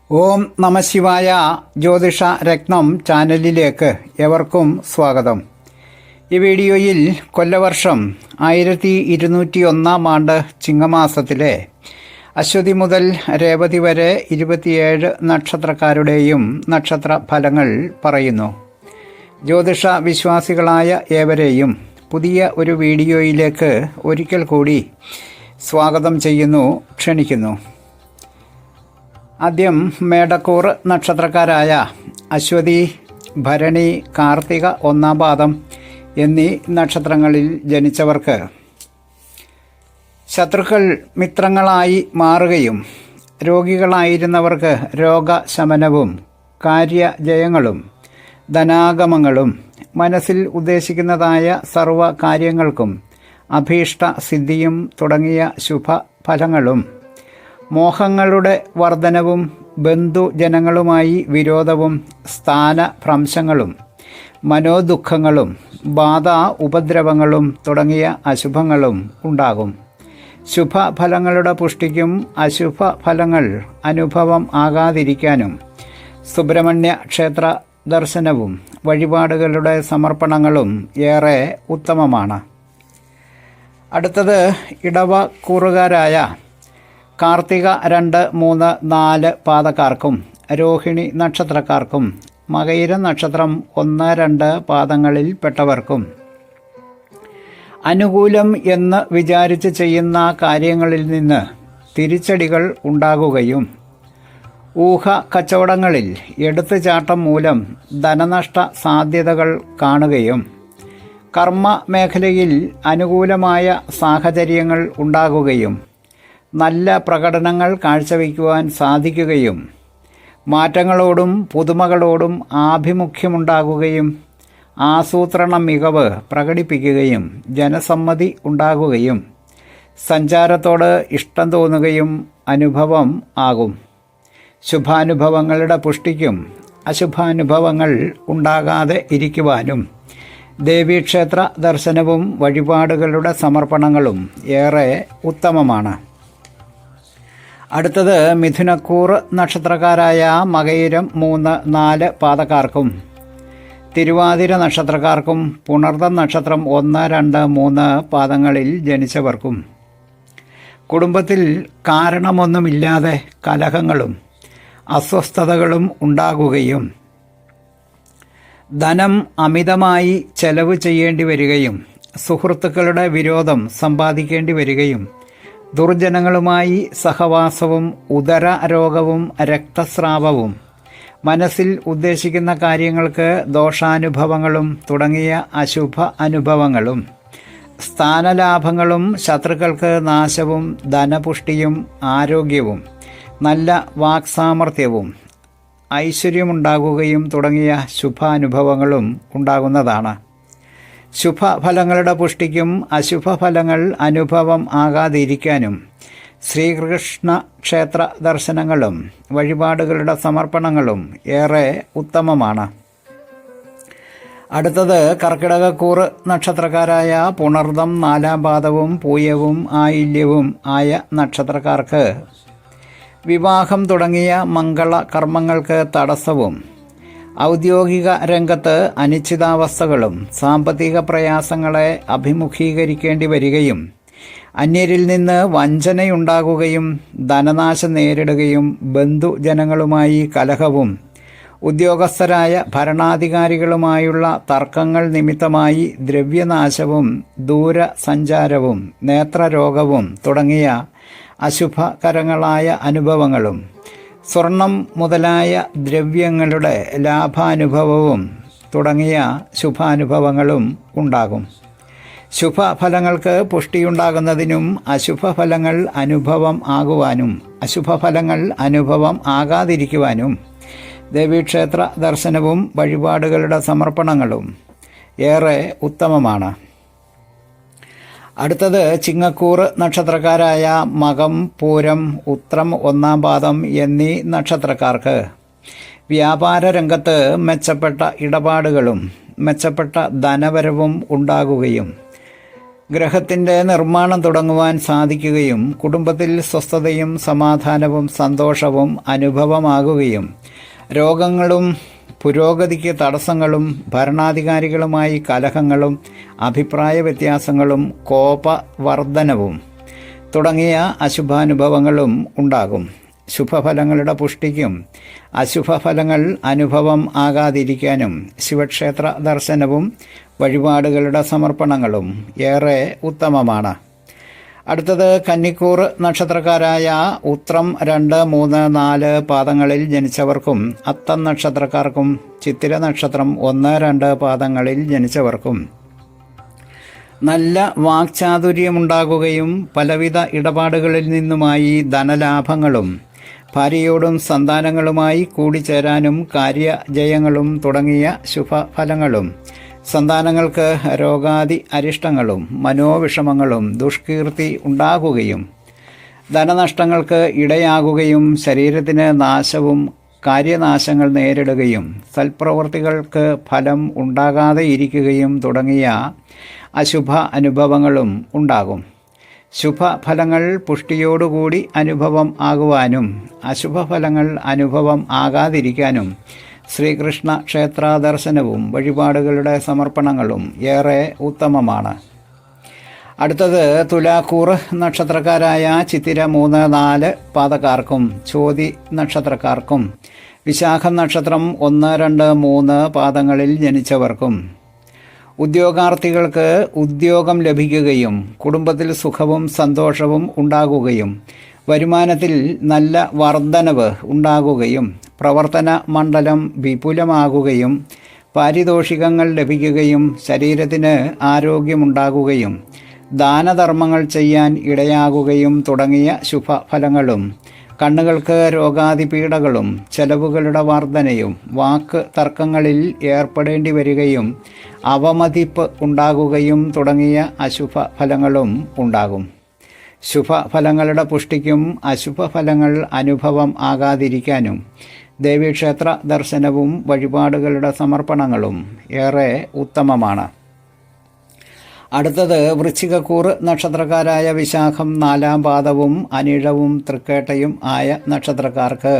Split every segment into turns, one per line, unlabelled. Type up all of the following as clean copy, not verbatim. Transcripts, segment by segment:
ഓം നമഃശിവായ. ജ്യോതിഷ രത്നം ചാനലിലേക്ക് ഏവർക്കും സ്വാഗതം. ഈ വീഡിയോയിൽ കൊല്ലവർഷം 1201 ആണ്ട് ചിങ്ങമാസത്തിലെ അശ്വതി മുതൽ രേവതി വരെ 27 നക്ഷത്രക്കാരുടെയും നക്ഷത്ര ഫലങ്ങൾ പറയുന്നു. ജ്യോതിഷ വിശ്വാസികളായ ഏവരെയും പുതിയ ഒരു വീഡിയോയിലേക്ക് ഒരിക്കൽ കൂടി സ്വാഗതം ചെയ്യുന്നു, ക്ഷണിക്കുന്നു. ആദ്യം മേടക്കൂർ നക്ഷത്രക്കാരായ അശ്വതി, ഭരണി, കാർത്തിക 1-ാം പാദം എന്നീ നക്ഷത്രങ്ങളിൽ ജനിച്ചവർക്ക് ശത്രുക്കൾ മിത്രങ്ങളായി മാറുകയും രോഗികളായിരുന്നവർക്ക് രോഗശമനവും കാര്യജയങ്ങളും ധനാഗമങ്ങളും മനസ്സിൽ ഉദ്ദേശിക്കുന്നതായ സർവ കാര്യങ്ങൾക്കും അഭീഷ്ട സിദ്ധിയും തുടങ്ങിയ ശുഭഫലങ്ങളും മോഹങ്ങളുടെ വർധനവും ബന്ധുജനങ്ങളുമായി വിരോധവും സ്ഥാനഭ്രംശങ്ങളും മനോദുഃഖങ്ങളും ബാധ ഉപദ്രവങ്ങളും തുടങ്ങിയ അശുഭങ്ങളും ഉണ്ടാകും. ശുഭഫലങ്ങളുടെ പുഷ്ടിക്കും അശുഭഫലങ്ങൾ അനുഭവം ആകാതിരിക്കാനും സുബ്രഹ്മണ്യ ക്ഷേത്ര ദർശനവും വഴിപാടുകളുടെ സമർപ്പണങ്ങളും ഏറെ ഉത്തമമാണ്. അടുത്തത് ഇടവക്കൂറുകാരായ കാർത്തിക 2, 3, 4 പാദക്കാർക്കും രോഹിണി നക്ഷത്രക്കാർക്കും മകയിരം നക്ഷത്രം 1, 2 പാദങ്ങളിൽ പെട്ടവർക്കും അനുകൂലം എന്ന് വിചാരിച്ച് ചെയ്യുന്ന കാര്യങ്ങളിൽ നിന്ന് തിരിച്ചടികൾ ഉണ്ടാകുകയും ഊഹ കച്ചവടങ്ങളിൽ എടുത്തുചാട്ടം മൂലം ധനനഷ്ട സാധ്യതകൾ കാണുകയും കർമ്മ മേഖലയിൽ അനുകൂലമായ സാഹചര്യങ്ങൾ ഉണ്ടാകുകയും നല്ല പ്രകടനങ്ങൾ കാഴ്ചവെക്കുവാൻ സാധിക്കുകയും മാറ്റങ്ങളോടും പുതുമകളോടും ആഭിമുഖ്യമുണ്ടാകുകയും ആസൂത്രണ മികവ് പ്രകടിപ്പിക്കുകയും ജനസമ്മതി ഉണ്ടാകുകയും സഞ്ചാരത്തോട് ഇഷ്ടം തോന്നുകയും അനുഭവം ആകും. ശുഭാനുഭവങ്ങളുടെ പുഷ്ടിക്കും അശുഭാനുഭവങ്ങൾ ഉണ്ടാകാതെ ഇരിക്കുവാനും ദേവീക്ഷേത്ര ദർശനവും വഴിപാടുകളുടെ സമർപ്പണങ്ങളും ഏറെ ഉത്തമമാണ്. അടുത്തത് മിഥുനക്കൂർ നക്ഷത്രക്കാരായ മകയിരം 3, 4 പാദക്കാർക്കും തിരുവാതിര നക്ഷത്രക്കാർക്കും പുണർതം നക്ഷത്രം 1, 2, 3 പാദങ്ങളിൽ ജനിച്ചവർക്കും കുടുംബത്തിൽ കാരണമൊന്നുമില്ലാതെ കലഹങ്ങളും അസ്വസ്ഥതകളും ഉണ്ടാകുകയും ധനം അമിതമായി ചെലവ് ചെയ്യേണ്ടി വരികയും സുഹൃത്തുക്കളുടെ വിരോധം സമ്പാദിക്കേണ്ടി വരികയും ദുർജനങ്ങളുമായി സഹവാസവും ഉദരരോഗവും രക്തസ്രാവവും മനസ്സിൽ ഉദ്ദേശിക്കുന്ന കാര്യങ്ങൾക്ക് ദോഷാനുഭവങ്ങളും തുടങ്ങിയ അശുഭ അനുഭവങ്ങളും സ്ഥാനലാഭങ്ങളും ശത്രുക്കൾക്ക് നാശവും ധനപുഷ്ടിയും ആരോഗ്യവും നല്ല വാക്സാമർത്ഥ്യവും ഐശ്വര്യമുണ്ടാകുകയും തുടങ്ങിയ ശുഭാനുഭവങ്ങളും ഉണ്ടാകുന്നതാണ്. ശുഭഫലങ്ങളുടെ പുഷ്ടിക്കും അശുഭഫലങ്ങൾ അനുഭവം ആകാതിരിക്കാനും ശ്രീകൃഷ്ണ ക്ഷേത്ര ദർശനങ്ങളും വഴിപാടുകളുടെ സമർപ്പണങ്ങളും ഏറെ ഉത്തമമാണ്. അടുത്തത് കർക്കിടകക്കൂർ നക്ഷത്രക്കാരായ പുണർതം 4-ാം പാദവും പൂയവും ആയില്യവും ആയ നക്ഷത്രക്കാർക്ക് വിവാഹം തുടങ്ങിയ മംഗള കർമ്മങ്ങൾക്ക് തടസ്സവും ഔദ്യോഗിക രംഗത്ത് അനിശ്ചിതാവസ്ഥകളും സാമ്പത്തിക പ്രയാസങ്ങളെ അഭിമുഖീകരിക്കേണ്ടി വരികയും അന്യരിൽ നിന്ന് വഞ്ചനയുണ്ടാകുകയും ധനനാശം നേരിടുകയും ബന്ധുജനങ്ങളുമായി കലഹവും ഉദ്യോഗസ്ഥരായ ഭരണാധികാരികളുമായുള്ള തർക്കങ്ങൾ നിമിത്തമായി ദ്രവ്യനാശവും ദൂരസഞ്ചാരവും നേത്രരോഗവും തുടങ്ങിയ അശുഭകരങ്ങളായ അനുഭവങ്ങളും സ്വർണം മുതലായ ദ്രവ്യങ്ങളുടെ ലാഭാനുഭവവും തുടങ്ങിയ ശുഭാനുഭവങ്ങളും ഉണ്ടാകും. ശുഭഫലങ്ങൾക്ക് പുഷ്ടിയുണ്ടാകുന്നതിനും അശുഭഫലങ്ങൾ അനുഭവം ആകുവാനും അശുഭഫലങ്ങൾ അനുഭവം ആകാതിരിക്കുവാനും ദേവീക്ഷേത്ര ദർശനവും വഴിപാടുകളുടെ സമർപ്പണങ്ങളും ഏറെ ഉത്തമമാണ്. അടുത്തത് ചിങ്ങക്കൂർ നക്ഷത്രക്കാരായ മകം, പൂരം, ഉത്രം 1-ാം പാദം എന്നീ നക്ഷത്രക്കാർക്ക് വ്യാപാര രംഗത്ത് മെച്ചപ്പെട്ട ഇടപാടുകളും മെച്ചപ്പെട്ട ധനവരവും ഉണ്ടാകുകയും ഗ്രഹത്തിൻ്റെ നിർമ്മാണം തുടങ്ങുവാൻ സാധിക്കുകയും കുടുംബത്തിൽ സ്വസ്ഥതയും സമാധാനവും സന്തോഷവും അനുഭവമാകുകയും രോഗങ്ങളും പുരോഗതിക്ക് തടസ്സങ്ങളും ഭരണാധികാരികളുമായി കലഹങ്ങളും അഭിപ്രായ വ്യത്യാസങ്ങളും കോപവർദ്ധനവും തുടങ്ങിയ അശുഭാനുഭവങ്ങളും ഉണ്ടാകും. ശുഭഫലങ്ങളുടെ പുഷ്ടിക്കും അശുഭഫലങ്ങൾ അനുഭവം ആകാതിരിക്കാനും ശിവക്ഷേത്ര ദർശനവും വഴിപാടുകളുടെ സമർപ്പണങ്ങളും ഏറെ ഉത്തമമാണ്. അടുത്തത് കന്നിക്കൂർ നക്ഷത്രക്കാരായ ഉത്രം 2, 3, 4 പാദങ്ങളിൽ ജനിച്ചവർക്കും അത്തം നക്ഷത്രക്കാർക്കും ചിത്തിര നക്ഷത്രം 1, 2 പാദങ്ങളിൽ ജനിച്ചവർക്കും നല്ല വാക്ചാതുര്യമുണ്ടാകുകയും പലവിധ ഇടപാടുകളിൽ നിന്നുമായി ധനലാഭങ്ങളും ഭാര്യയോടും സന്താനങ്ങളുമായി കൂടിച്ചേരാനും കാര്യജയങ്ങളും തുടങ്ങിയ ശുഭഫലങ്ങളും സന്താനങ്ങൾക്ക് രോഗാദി അരിഷ്ടങ്ങളും മനോവിഷമങ്ങളും ദുഷ്കീർത്തി ഉണ്ടാകുകയും ധനനഷ്ടങ്ങൾക്ക് ഇടയാകുകയും ശരീരത്തിന് നാശവും കാര്യനാശങ്ങൾ നേരിടുകയും സൽപ്രവൃത്തികൾക്ക് ഫലം ഉണ്ടാകാതെ ഇരിക്കുകയും തുടങ്ങിയ അശുഭ അനുഭവങ്ങളും ഉണ്ടാകും. ശുഭഫലങ്ങൾ പുഷ്ടിയോടുകൂടി അനുഭവം ആകുവാനും അശുഭഫലങ്ങൾ അനുഭവം ആകാതിരിക്കാനും ശ്രീകൃഷ്ണ ക്ഷേത്ര ദർശനവും വഴിപാടുകളുടെ സമർപ്പണങ്ങളും ഏറെ ഉത്തമമാണ്. അടുത്തത് തുലാക്കൂർ നക്ഷത്രക്കാരായ ചിത്തിര 3, 4 പാദക്കാർക്കും ചോതി നക്ഷത്രക്കാർക്കും വിശാഖം നക്ഷത്രം 1, 2, 3 പാദങ്ങളിൽ ജനിച്ചവർക്കും ഉദ്യോഗാർത്ഥികൾക്ക് ഉദ്യോഗം ലഭിക്കുകയും കുടുംബത്തിൽ സുഖവും സന്തോഷവും ഉണ്ടാകുകയും വരുമാനത്തിൽ നല്ല വർധനവ് ഉണ്ടാകുകയും പ്രവർത്തന മണ്ഡലം വിപുലമാകുകയും പാരിതോഷികങ്ങൾ ലഭിക്കുകയും ശരീരത്തിന് ആരോഗ്യമുണ്ടാകുകയും ദാനധർമ്മങ്ങൾ ചെയ്യാൻ ഇടയാകുകയും തുടങ്ങിയ ശുഭഫലങ്ങളും കണ്ണുകൾക്ക് രോഗാതിപീഠകളും ചെലവുകളുടെ വർധനയും വാക്ക് തർക്കങ്ങളിൽ ഏർപ്പെടേണ്ടി വരികയും അവമതിപ്പ് ഉണ്ടാകുകയും തുടങ്ങിയ അശുഭഫലങ്ങളും ഉണ്ടാകും. ശുഭഫലങ്ങളുടെ പുഷ്ടിക്കും അശുഭഫലങ്ങൾ അനുഭവം ആകാതിരിക്കാനും ദേവീക്ഷേത്ര ദർശനവും വഴിപാടുകളുടെ സമർപ്പണങ്ങളും ഏറെ ഉത്തമമാണ്. അടുത്തത് വൃശ്ചികക്കൂർ നക്ഷത്രക്കാരായ വിശാഖം 4 പാദവും അനിഴവും തൃക്കേട്ടയും ആയ നക്ഷത്രക്കാർക്ക്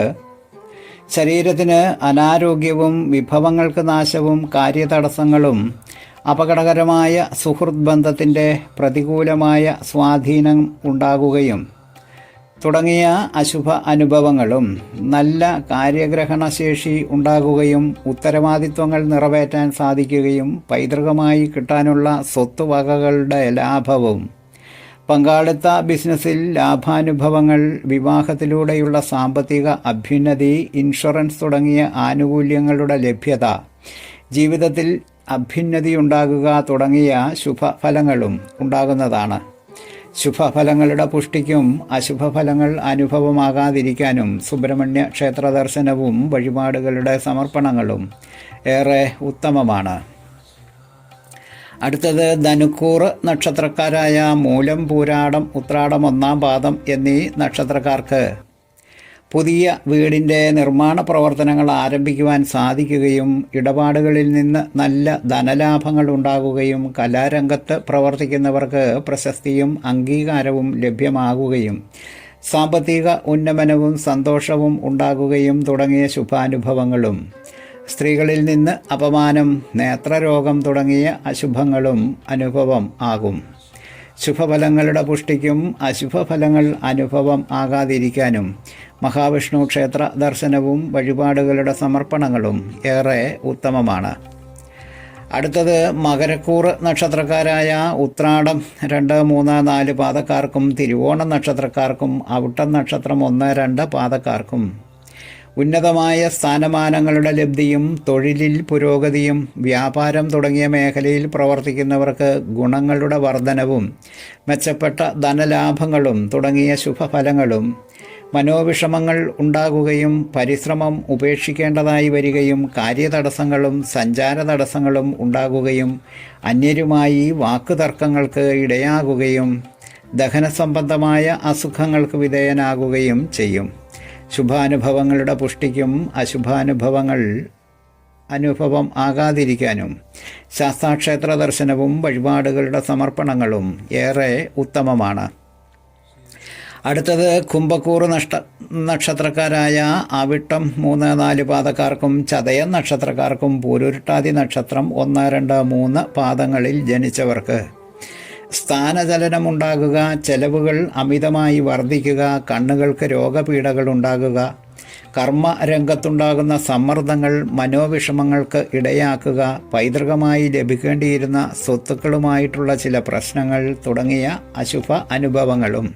ശരീരത്തിന് അനാരോഗ്യവും വിഭവങ്ങൾക്ക് നാശവും കാര്യതടസ്സങ്ങളും അപകടകരമായ സുഹൃത്ത് ബന്ധത്തിൻ്റെ പ്രതികൂലമായ സ്വാധീനം ഉണ്ടാകുകയും തുടങ്ങിയ അശുഭ അനുഭവങ്ങളും നല്ല കാര്യഗ്രഹണശേഷി ഉണ്ടാകുകയും ഉത്തരവാദിത്വങ്ങൾ നിറവേറ്റാൻ സാധിക്കുകയും പൈതൃകമായി കിട്ടാനുള്ള സ്വത്തുവകകളുടെ ലാഭവും പങ്കാളിത്ത ബിസിനസ്സിൽ ലാഭാനുഭവങ്ങൾ വിവാഹത്തിലൂടെയുള്ള സാമ്പത്തിക അഭ്യുന്നതി ഇൻഷുറൻസ് തുടങ്ങിയ ആനുകൂല്യങ്ങളുടെ ലഭ്യത ജീവിതത്തിൽ അഭ്യുന്നതിയുണ്ടാകുക തുടങ്ങിയ ശുഭഫലങ്ങളും ഉണ്ടാകുന്നതാണ്. ശുഭഫലങ്ങളുടെ പുഷ്ടിക്കും അശുഭഫലങ്ങൾ അനുഭവമാകാതിരിക്കാനും സുബ്രഹ്മണ്യ ക്ഷേത്ര ദർശനവും വഴിപാടുകളുടെ സമർപ്പണങ്ങളും ഏറെ ഉത്തമമാണ്. അടുത്തത് ധനുക്കൂർ നക്ഷത്രക്കാരായ മൂലം, പൂരാടം, ഉത്രാടം 1 പാദം എന്നീ നക്ഷത്രക്കാർക്ക് പുതിയ വീടിൻ്റെ നിർമ്മാണ പ്രവർത്തനങ്ങൾ ആരംഭിക്കുവാൻ സാധിക്കുകയും ഇടപാടുകളിൽ നിന്ന് നല്ല ധനലാഭങ്ങൾ ഉണ്ടാകുകയും കലാരംഗത്ത് പ്രവർത്തിക്കുന്നവർക്ക് പ്രശസ്തിയും അംഗീകാരവും ലഭ്യമാകുകയും സാമ്പത്തിക ഉന്നമനവും സന്തോഷവും ഉണ്ടാകുകയും തുടങ്ങിയ ശുഭാനുഭവങ്ങളും സ്ത്രീകളിൽ നിന്ന് അപമാനം, നേത്രരോഗം തുടങ്ങിയ അശുഭങ്ങളും അനുഭവം ആകും. ശുഭഫലങ്ങളുടെ പുഷ്ടിക്കും അശുഭഫലങ്ങൾ അനുഭവം ആകാതിരിക്കാനും മഹാവിഷ്ണു ക്ഷേത്ര ദർശനവും വഴിപാടുകളുടെ സമർപ്പണങ്ങളും ഏറെ ഉത്തമമാണ്. അടുത്തത് മകരക്കൂർ നക്ഷത്രക്കാരായ ഉത്രാടം 2, 3, 4 പാദക്കാർക്കും തിരുവോണം നക്ഷത്രക്കാർക്കും അവിട്ടം നക്ഷത്രം 1, 2 പാദക്കാർക്കും ഉന്നതമായ സ്ഥാനമാനങ്ങളുടെ ലബ്ധിയും തൊഴിലിൽ പുരോഗതിയും വ്യാപാരം തുടങ്ങിയ മേഖലയിൽ പ്രവർത്തിക്കുന്നവർക്ക് ഗുണങ്ങളുടെ വർധനവും മെച്ചപ്പെട്ട ധനലാഭങ്ങളും തുടങ്ങിയ ശുഭഫലങ്ങളും മനോവിഷമങ്ങൾ ഉണ്ടാകുകയും പരിശ്രമം ഉപേക്ഷിക്കേണ്ടതായി വരികയും കാര്യതടസ്സങ്ങളും സഞ്ചാര തടസ്സങ്ങളും ഉണ്ടാകുകയും അന്യരുമായി വാക്കുതർക്കങ്ങൾക്ക് ഇടയാകുകയും ദഹനസംബന്ധമായ അസുഖങ്ങൾക്ക് വിധേയനാകുകയും ചെയ്യും. ശുഭാനുഭവങ്ങളുടെ പുഷ്ടിക്കും അശുഭാനുഭവങ്ങൾ അനുഭവം ആകാതിരിക്കാനും ശാസ്താക്ഷേത്ര ദർശനവും വഴിപാടുകളുടെ സമർപ്പണങ്ങളും ഏറെ ഉത്തമമാണ്. അടുത്തത് കുംഭക്കൂറ് നക്ഷത്രക്കാരായ അവിട്ടം 3, 4 പാദക്കാർക്കും ചതയം നക്ഷത്രക്കാർക്കും പൂരുരുട്ടാതി നക്ഷത്രം 1, 2, 3 പാദങ്ങളിൽ ജനിച്ചവർക്ക് സ്ഥാനചലനമുണ്ടാകുക, ചെലവുകൾ അമിതമായി വർദ്ധിക്കുക, കണ്ണുകൾക്ക് രോഗപീഠകൾ ഉണ്ടാകുക, കർമ്മരംഗത്തുണ്ടാകുന്ന സമ്മർദ്ദങ്ങൾ മനോവിഷമങ്ങൾക്ക് ഇടയാക്കുക, പൈതൃകമായി ലഭിക്കേണ്ടിയിരുന്ന സ്വത്തുക്കളുമായിട്ടുള്ള ചില പ്രശ്നങ്ങൾ തുടങ്ങിയ അശുഭ അനുഭവങ്ങളും,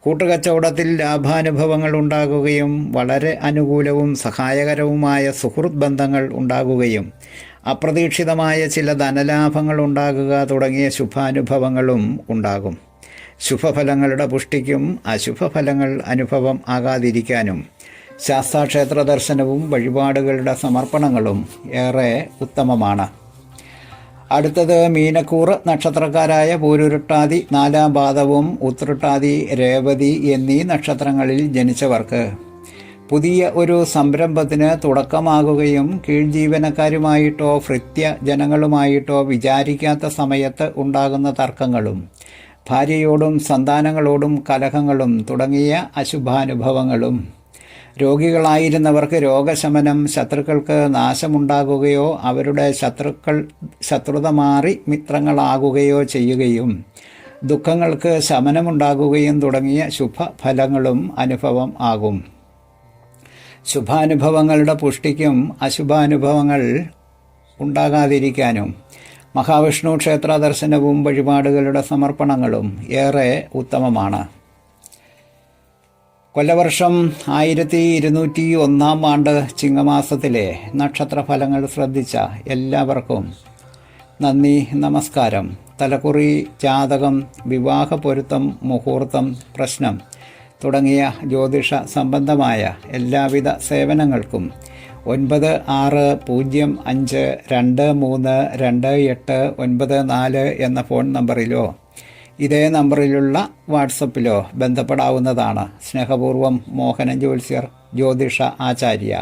കൂട്ടുകച്ചവടത്തിൽ ലാഭാനുഭവങ്ങൾ ഉണ്ടാകുകയും വളരെ അനുകൂലവും സഹായകരവുമായ സുഹൃത്ത് ബന്ധങ്ങൾ ഉണ്ടാകുകയും അപ്രതീക്ഷിതമായ ചില ധനലാഭങ്ങൾ ഉണ്ടാകുക തുടങ്ങിയ ശുഭാനുഭവങ്ങളും ഉണ്ടാകും. ശുഭഫലങ്ങളുടെ പുഷ്ടിക്കും അശുഭഫലങ്ങൾ അനുഭവം ആകാതിരിക്കാനും ശാസ്താക്ഷേത്ര ദർശനവും വഴിപാടുകളുടെ സമർപ്പണങ്ങളും ഏറെ ഉത്തമമാണ്. അടുത്തത് മീനക്കൂറ് നക്ഷത്രക്കാരായ പൂരുരുട്ടാതി 4 പാദവും ഉത്രട്ടാതി, രേവതി എന്നീ നക്ഷത്രങ്ങളിൽ ജനിച്ചവർക്ക് പുതിയ ഒരു സംരംഭത്തിന് തുടക്കമാകുകയും കീഴ്ജീവനക്കാരുമായിട്ടോ ഭൃത്യജനങ്ങളുമായിട്ടോ വിചാരിക്കാത്ത സമയത്ത് ഉണ്ടാകുന്ന തർക്കങ്ങളും ഭാര്യയോടും സന്താനങ്ങളോടും കലഹങ്ങളും തുടങ്ങിയ അശുഭാനുഭവങ്ങളും, രോഗികളായിരുന്നവർക്ക് രോഗശമനം, ശത്രുക്കൾക്ക് നാശമുണ്ടാകുകയോ അവരുടെ ശത്രുത മാറി മിത്രങ്ങളാകുകയോ ചെയ്യുകയും ദുഃഖങ്ങൾക്ക് ശമനമുണ്ടാകുകയും തുടങ്ങിയ ശുഭഫലങ്ങളും അനുഭവം ആകും. ശുഭാനുഭവങ്ങളുടെ പുഷ്ടിക്കും അശുഭാനുഭവങ്ങൾ ഉണ്ടാകാതിരിക്കാനും മഹാവിഷ്ണു ക്ഷേത്ര ദർശനവും വഴിപാടുകളുടെ സമർപ്പണങ്ങളും ഏറെ ഉത്തമമാണ്. കൊല്ലവർഷം 1201 ആണ്ട് ചിങ്ങമാസത്തിലെ നക്ഷത്രഫലങ്ങൾ ശ്രദ്ധിച്ച എല്ലാവർക്കും നന്ദി, നമസ്കാരം. തലക്കുറി, ജാതകം, വിവാഹ പൊരുത്തം, മുഹൂർത്തം, പ്രശ്നം തുടങ്ങിയ ജ്യോതിഷ സംബന്ധമായ എല്ലാവിധ സേവനങ്ങൾക്കും 9652328994 എന്ന ഫോൺ നമ്പറിലോ ഇതേ നമ്പറിലുള്ള വാട്സപ്പിലോ ബന്ധപ്പെടാവുന്നതാണ്. സ്നേഹപൂർവ്വം മോഹനൻ ജ്യോത്സ്യർ, ജ്യോതിഷ ആചാര്യ.